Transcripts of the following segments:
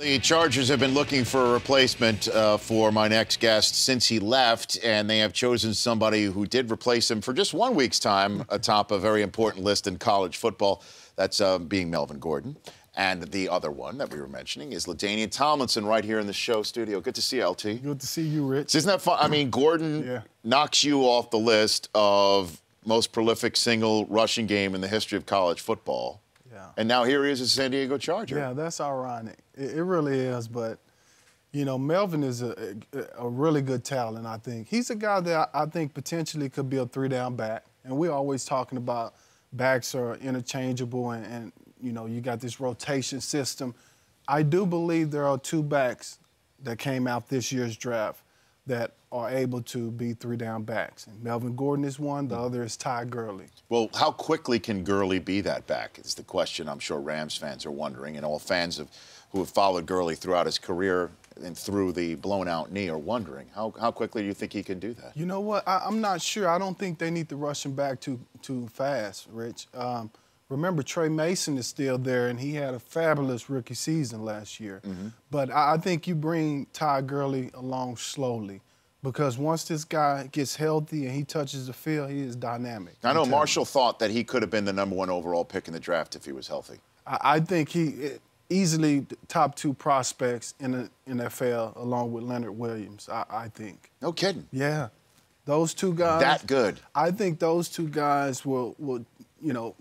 The Chargers have been looking for a replacement for my next guest since he left, and they have chosen somebody who did replace him for just 1 week's time atop a very important list in college football. That's being Melvin Gordon. And the other one that we were mentioning is LaDainian Tomlinson right here in the show studio. Good to see you, LT. Good to see you, Rich. Isn't that fun? I mean, Gordon knocks you off the list of most prolific single rushing game in the history of college football. Yeah. And now here he is a San Diego Charger. Yeah, that's ironic. It really is, but, you know, Melvin is a really good talent, I think. He's a guy that I think potentially could be a three-down back. And we're always talking about backs are interchangeable and you know, you got this rotation system. I do believe there are two backs that came out this year's draft that are able to be three-down backs. And Melvin Gordon is one. The other is Todd Gurley. Well, how quickly can Gurley be that back is the question I'm sure Rams fans are wondering, and all fans who have followed Gurley throughout his career and through the blown-out knee are wondering. How quickly do you think he can do that? You know what? I'm not sure. I don't think they need to rush him back too fast, Rich. Remember, Trey Mason is still there, and he had a fabulous rookie season last year. But I think you bring Todd Gurley along slowly because once this guy gets healthy and he touches the field, he is dynamic. I know Marshall thought that he could have been the #1 overall pick in the draft if he was healthy. I think he easily top 2 prospects in the NFL along with Leonard Williams, I think. No kidding. Yeah. Those two guys. That good. I think those two guys will you know,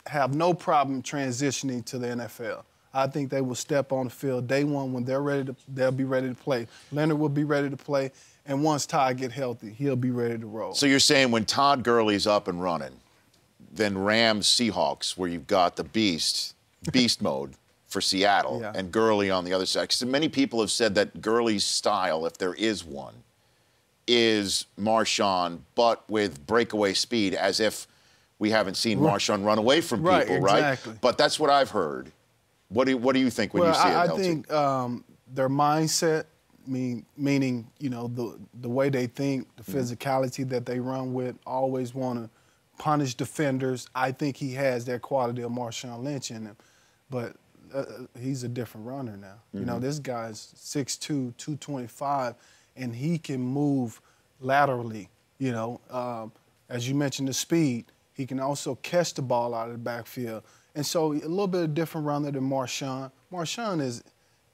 have no problem transitioning to the NFL. I think they will step on the field day one when they're ready to. They'll be ready to play. Leonard will be ready to play, and once Todd get healthy, he'll be ready to roll. So you're saying when Todd Gurley's up and running, then Rams Seahawks, where you've got the beast mode for Seattle, and Gurley on the other side. Because many people have said that Gurley's style, if there is one, is Marshawn, but with breakaway speed, as if we haven't seen Marshawn run away from people, right? Exactly. But that's what I've heard. What do you think when you see it, I LT? think their mindset, meaning you know the way they think, the physicality that they run with, always want to punish defenders. I think he has that quality of Marshawn Lynch in him, but he's a different runner now. You know, this guy's 6'2", 225, and he can move laterally. You know, as you mentioned, the speed. He can also catch the ball out of the backfield. And so a little bit of different runner than Marshawn. Marshawn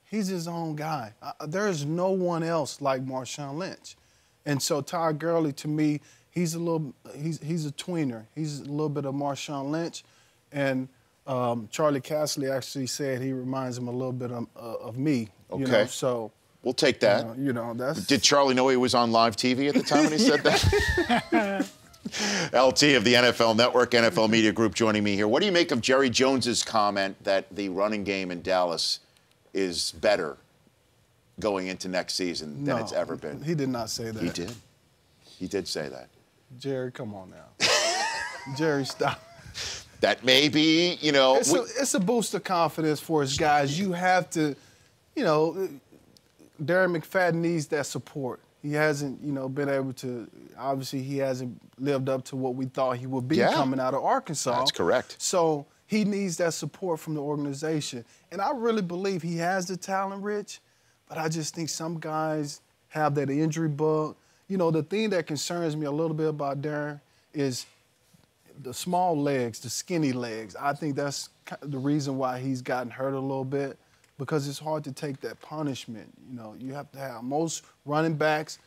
he's his own guy. There is no one else like Marshawn Lynch. And so Todd Gurley, to me, he's a tweener. He's a little bit of Marshawn Lynch. And Charlie Casserly actually said he reminds him a little bit of me. Okay. You know, so we'll take that. You know, that's. Did Charlie know he was on live TV at the time when he said that? LT of the NFL Network, NFL Media Group, joining me here. What do you make of Jerry Jones's comment that the running game in Dallas is better going into next season than it's ever been? He did not say that. He did. He did say that. Jerry, come on now. Jerry, stop. That may be, you know. It's a boost of confidence for his guys. You have to, you know, Darren McFadden needs that support. He hasn't, you know, been able to, obviously he hasn't lived up to what we thought he would be coming out of Arkansas. That's correct. So he needs that support from the organization. And I really believe he has the talent, Rich, but I just think some guys have that injury bug. You know, the thing that concerns me a little bit about Darren is the small legs, the skinny legs. I think that's the reason why he's gotten hurt a little bit, because it's hard to take that punishment. You know, you have to have most running backs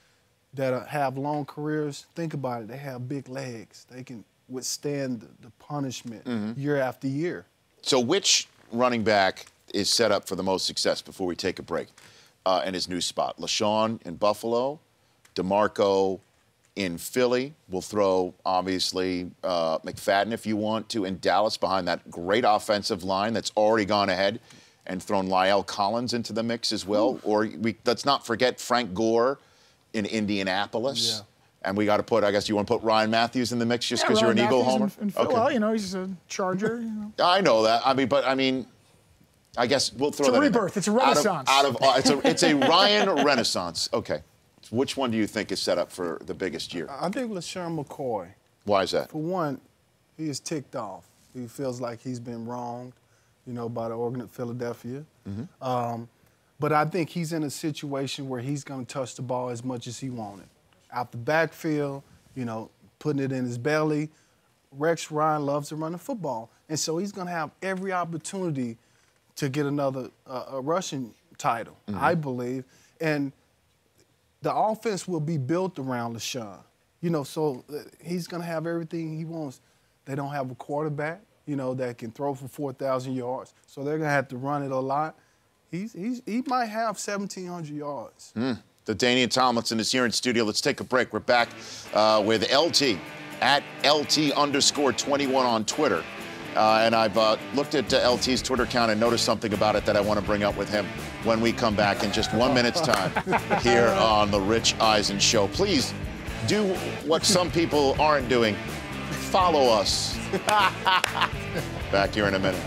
that have long careers. Think about it. They have big legs. They can withstand the punishment year after year. So which running back is set up for the most success before we take a break in his new spot? LaShawn in Buffalo, DeMarco in Philly. We'll throw, obviously, McFadden, if you want to, in Dallas behind that great offensive line that's already gone ahead and thrown Lyle Collins into the mix as well. Or let's not forget Frank Gore in Indianapolis. Yeah. And we got to put, I guess you want to put Ryan Matthews in the mix just because you're an Eagle homer? Okay. Well, you know, he's a Charger. You know. I know that. I mean, I guess we'll throw that in. It's a rebirth. It's a renaissance. It's a Ryan renaissance. Okay. Which one do you think is set up for the biggest year? I think LaShawn McCoy. Why is that? For one, he is ticked off. He feels like he's been wronged, you know, by the Oregon, Philadelphia. But But I think he's in a situation where he's going to touch the ball as much as he wanted. Out the backfield, you know, putting it in his belly. Rex Ryan loves to run the football. And so he's going to have every opportunity to get another a rushing title, I believe. And the offense will be built around LaShawn. You know, so he's going to have everything he wants. They don't have a quarterback, you know, that can throw for 4,000 yards. So they're going to have to run it a lot. He might have 1,700 yards. LaDainian Tomlinson is here in studio. Let's take a break. We're back with LT at LT_21 on Twitter. And I've looked at LT's Twitter account and noticed something about it that I want to bring up with him when we come back in just 1 minute's time here on The Rich Eisen Show. Please do what some people aren't doing. Follow us. Back here in a minute.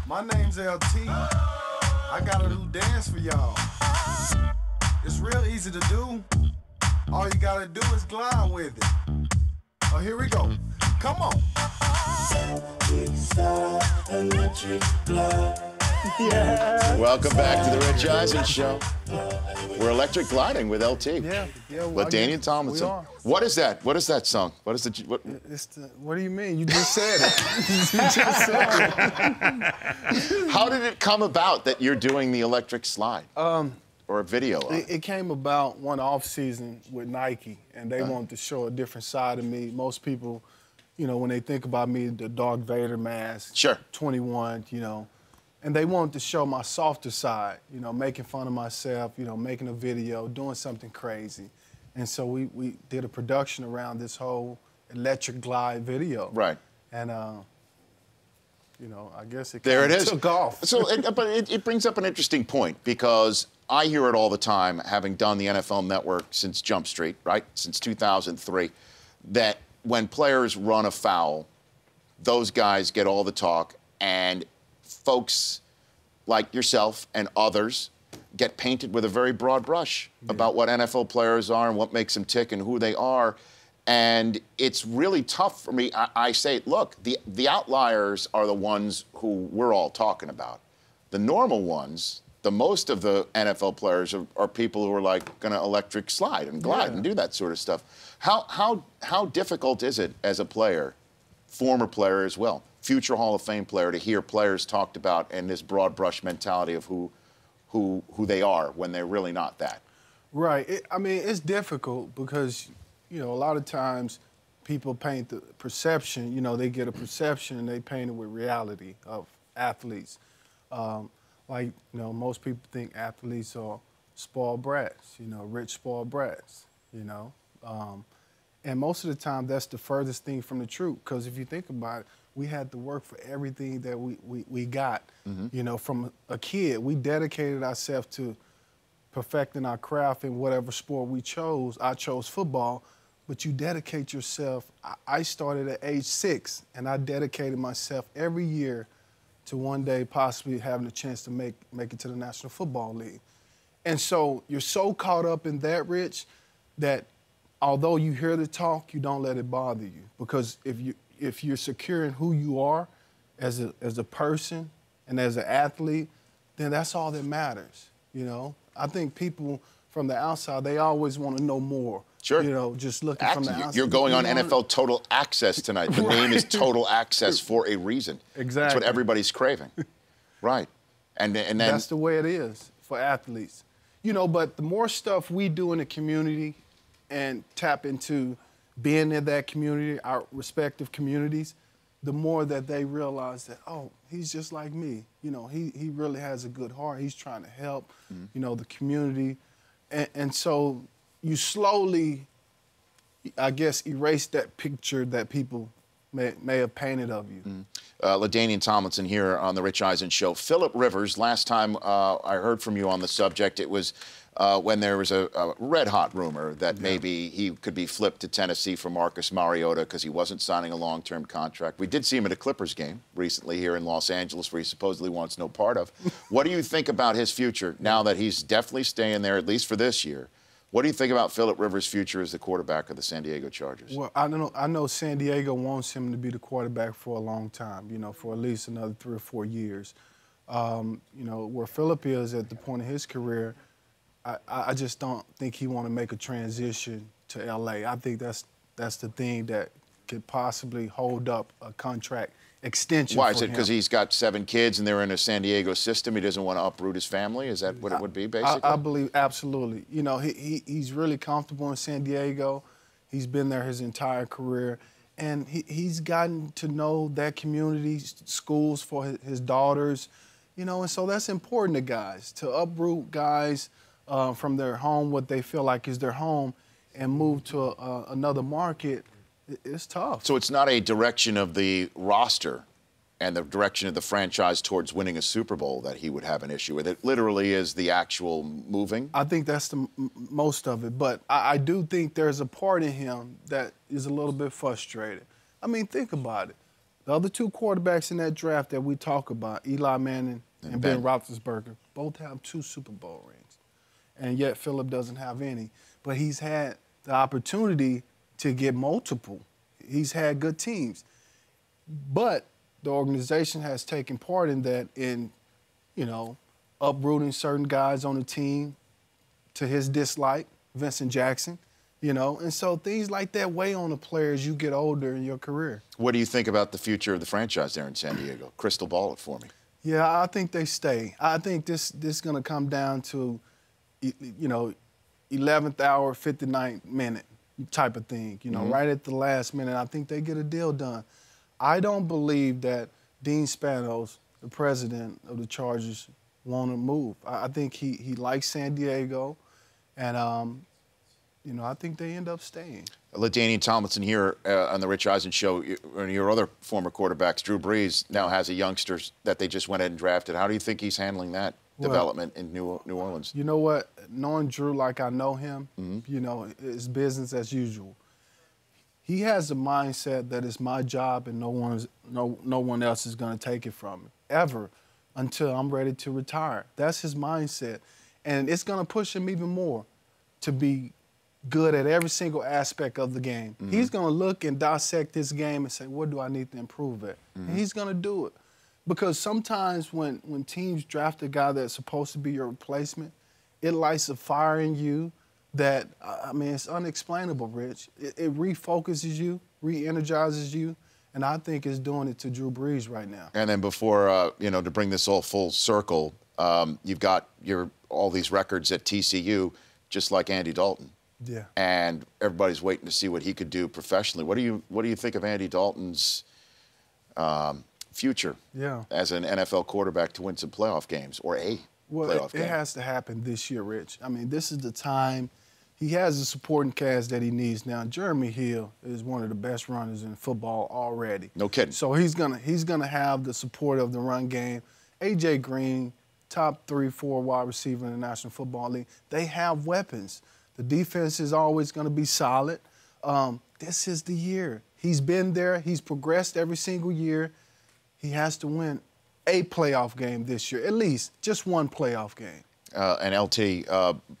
My name's LT. I got a new dance for y'all. It's real easy to do. All you gotta do is glide with it. Oh, here we go. Come on. Welcome back to The Rich Eisen Show. We're electric gliding with LT. Yeah. Well, LaDainian Tomlinson. we are. What is that? What is that song? What is the? What do you mean? You just said it. You just said it. How did it come about that you're doing the electric slide? Or a video of it? It came about one off season with Nike, and they wanted to show a different side of me. Most people, you know, when they think about me, the Darth Vader mask, Sure. 21, you know, and they wanted to show my softer side, you know, making fun of myself, you know, making a video, doing something crazy. And so we did a production around this whole electric glide video. Right. And, you know, I guess it There it kinda is. took off. So, but it brings up an interesting point because I hear it all the time, having done the NFL Network since Jump Street, right, since 2003, that when players run afoul, those guys get all the talk, and folks like yourself and others get painted with a very broad brush about what NFL players are and what makes them tick and who they are. And it's really tough for me. I say, look, the outliers are the ones who we're all talking about. The normal ones, the most of the NFL players are people who are like going to electric slide and glide and do that sort of stuff. How difficult is it as a player, former player as well, future Hall of Fame player, to hear players talked about in this broad brush mentality of who they are when they're really not that? Right. I mean, it's difficult because, you know, a lot of times people paint the perception, you know, they get a perception and they paint it with reality of athletes. Like, you know, most people think athletes are spoiled brats, you know, rich spoiled brats, you know. And most of the time that's the furthest thing from the truth, because if you think about it, we had to work for everything that we got, you know, from a kid. We dedicated ourselves to perfecting our craft in whatever sport we chose. I chose football, but you dedicate yourself. I started at age 6, and I dedicated myself every year to one day possibly having a chance to make it to the National Football League. And so you're so caught up in that, Rich, that although you hear the talk, you don't let it bother you. Because if you're secure in who you are as a person and as an athlete, then that's all that matters, you know? I think people from the outside, they always want to know more. Sure. You know, just looking from the outside. You're going on NFL Total Access tonight. The name is Total Access for a reason. Exactly. That's what everybody's craving. Right. And then that's the way it is for athletes. You know, but the more stuff we do in the community and tap into being in that community, our respective communities, the more that they realize that, oh, he's just like me. You know, he really has a good heart. He's trying to help, you know, the community. And so you slowly, I guess, erase that picture that people may have painted of you. LaDainian Tomlinson here on The Rich Eisen Show. Phillip Rivers, last time I heard from you on the subject, it was when there was a red-hot rumor that maybe he could be flipped to Tennessee for Marcus Mariota because he wasn't signing a long-term contract. We did see him at a Clippers game recently here in Los Angeles where he supposedly wants no part of. What do you think about his future now that he's definitely staying there, at least for this year? What do you think about Phillip Rivers' future as the quarterback of the San Diego Chargers? Well, I know San Diego wants him to be the quarterback for a long time, you know, for at least another 3 or 4 years. You know, where Phillip is at the point of his career, I just don't think he want to make a transition to L.A. I think that's the thing that could possibly hold up a contract extension. Why? Is it because he's got 7 kids and they're in a San Diego system? He doesn't want to uproot his family? Is that what it would be, basically? I believe absolutely. You know, he's really comfortable in San Diego. He's been there his entire career. And he's gotten to know that community, schools for his daughters, you know, and so that's important to guys, to uproot guys from their home, what they feel like is their home, and move to another market. It's tough. So it's not a direction of the roster and the direction of the franchise towards winning a Super Bowl that he would have an issue with. It literally is the actual moving. I think that's the most of it. But I do think there's a part in him that is a little bit frustrated. I mean, think about it. The other 2 quarterbacks in that draft that we talk about, Eli Manning and Ben Roethlisberger, both have 2 Super Bowl rings. And yet Phillip doesn't have any. But he's had the opportunity to get multiple. He's had good teams. But the organization has taken part in that in, you know, uprooting certain guys on the team to his dislike, Vincent Jackson, you know. And so things like that weigh on the player as you get older in your career. What do you think about the future of the franchise there in San Diego? Crystal ball it for me. Yeah, I think they stay. I think this is going to come down to, you know, 11th hour, 59th minute type of thing, you know, right at the last minute. I think they get a deal done. I don't believe that Dean Spanos, the president of the Chargers, want to move. I think he likes San Diego, and, you know, I think they end up staying. LaDainian Tomlinson here on the Rich Eisen Show. Your other former quarterbacks, Drew Brees, now has a youngster that they just went ahead and drafted. How do you think he's handling that development in New Orleans? You know what? Knowing Drew like I know him, you know, it's business as usual. He has a mindset that it's my job and no one else is going to take it from me, ever, until I'm ready to retire. That's his mindset. And it's going to push him even more to be good at every single aspect of the game. He's going to look and dissect this game and say, what do I need to improve at? And he's going to do it. Because sometimes when teams draft a guy that's supposed to be your replacement, it lights a fire in you that, I mean, it's unexplainable, Rich. It refocuses you, re-energizes you, and I think it's doing it to Drew Brees right now. And then before, you know, to bring this all full circle, you've got all these records at TCU, just like Andy Dalton. Yeah. And everybody's waiting to see what he could do professionally. What do you think of Andy Dalton's future as an NFL quarterback to win some playoff games or a playoff game? It has to happen this year, Rich. I mean, this is the time. He has the supporting cast that he needs now. Jeremy Hill is one of the best runners in football already. No kidding. So he's gonna have the support of the run game. A.J. Green, top 3, 4 wide receiver in the National Football League. They have weapons. The defense is always going to be solid. This is the year. He's been there. He's progressed every single year. He has to win a playoff game this year, at least just one playoff game. And LT,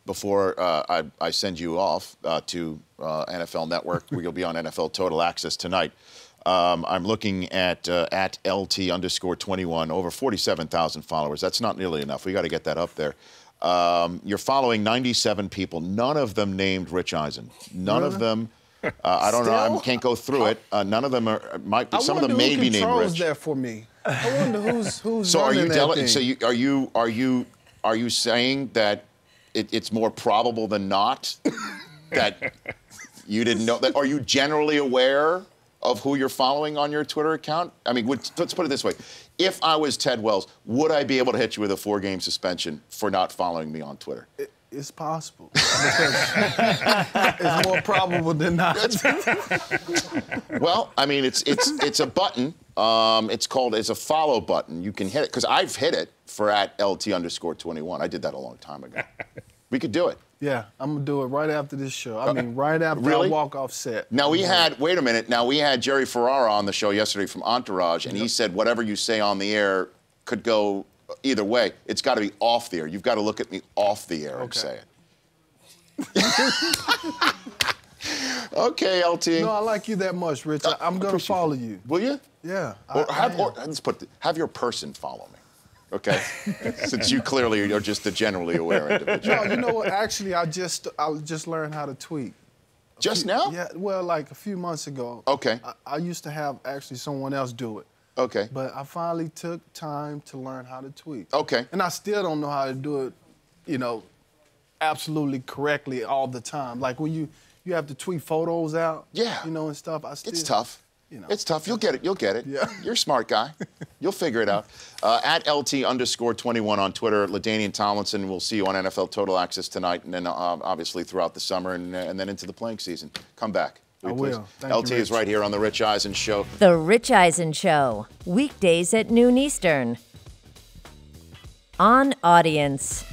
before I send you off to NFL Network, where you'll be on NFL Total Access tonight, I'm looking at LT_21, over 47,000 followers. That's not nearly enough. We got to get that up there. You're following 97 people, none of them named Rich Eisen. None of them. I don't know. I can't go through it. None of them might be. Some of them may be named Rich. I wonder who controls that for me. I wonder who's so running that thing. So are you saying that it's more probable than not that you didn't know that? Are you generally aware of who you're following on your Twitter account? I mean, let's put it this way. If I was Ted Wells, would I be able to hit you with a 4-game suspension for not following me on Twitter? It's possible. It's more probable than not. Well, I mean, it's a button. It's a follow button. You can hit it, because I've hit it for @LT_21. I did that a long time ago. We could do it. Yeah, I'm gonna do it right after this show. I mean, right after I walk off set. Now wait a minute. Now we had Jerry Ferrara on the show yesterday from Entourage, and he said whatever you say on the air could go either way. It's got to be off the air. You've got to look at me off the air and say it. Okay, LT. No, I like you that much, Rich. I'm going to follow you. Will you? Yeah. Or have your person follow me, okay? Since you clearly are just a generally aware individual. No, you know what? Actually, I just learned how to tweet. Just now? Yeah, well, like a few months ago. Okay. I used to have actually someone else do it. Okay. But I finally took time to learn how to tweet. Okay. And I still don't know how to do it, absolutely correctly all the time. Like when you have to tweet photos out, yeah, and stuff. It's tough. It's tough. You'll get it. You'll get it. Yeah. You're a smart guy. You'll figure it out. At LT_21 on Twitter, LaDainian Tomlinson. We'll see you on NFL Total Access tonight, and then obviously throughout the summer, and then into the playing season. Come back. I will. Thank LT you, is right here on The Rich Eisen Show. The Rich Eisen Show, weekdays at noon Eastern. On Audience.